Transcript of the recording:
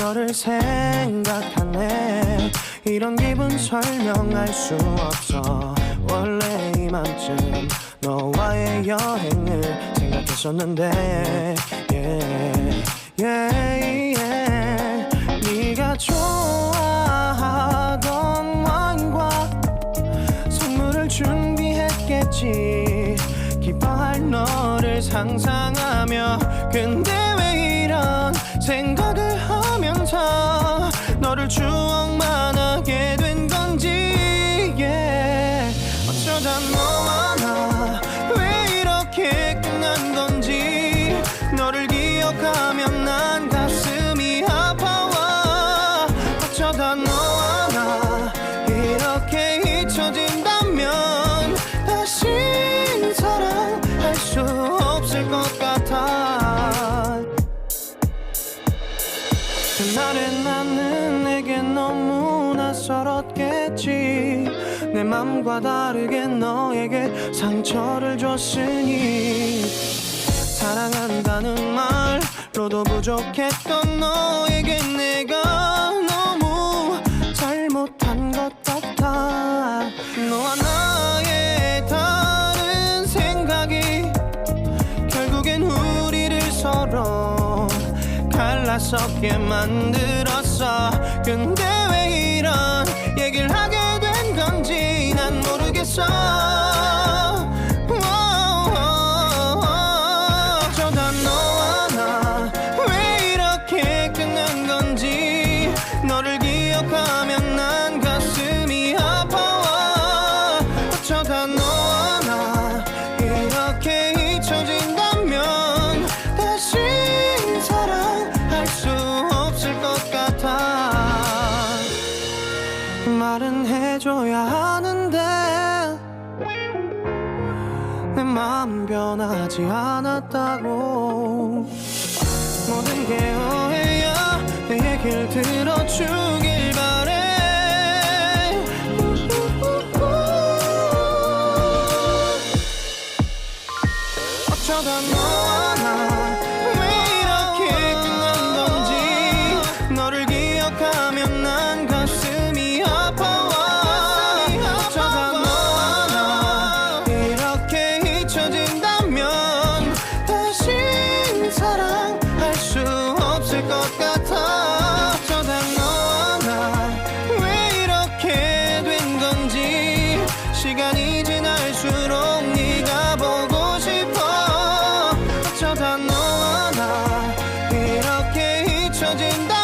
너를 생각하네. 이런 기분 설명할 수 없어. 원래 이맘쯤 너와의 여행을 생각했었는데 네가 좋아하던 와인과 선물을 준비했겠지. 기뻐할 너를 상상하며. 근데 왜 이런 생각을 하면서 너를 추억만 하게 된 건지. 어쩌다 너와 나 왜 이렇게 끝난 건지. 너를 기억하면 난 가슴이 아파와. 어쩌다 너와 나 이렇게 잊혀진다면 다시 사랑할 수 없을 것 같아. 그날의 나는 내게 너무 낯설었겠지. 내 맘과 다르게 너에게 상처를 줬으니. 사랑한다는 말로도 부족했던 너에게 내가 너무 잘못한 것 같아. 너와 나의 다른 생각이 결국엔 우리를 서로 갈라서게 만들었어. 근데 왜 이런 얘기를 하게 된 건지 난 모르겠어. 어쩌다 너와 나 왜 이렇게 끝난 건지. 너를 기억하면 난 가슴이 아파와. 어쩌다 너와 나 이렇게 잊혀진다면 다시 사랑할 수 없을 것 같아. 말은 해줘야 하는데 내 마음 변하지 않았다고. 모든 게 오해야. 내 얘길 들어주길 바래. 어쩌다 너와 나 왜 이렇게 끝난 건지. 너를 기억하면 난 가슴이 아파와. 어쩌다 너와 나 이렇게 잊혀진다면 다시 사랑할 수 없을 것 같아. 어쩌다 너와 나 왜 이렇게 된 건지. 시간이 지날수록 네가 보고 싶어. 어쩌다 너와 나 이렇게 잊혀진다.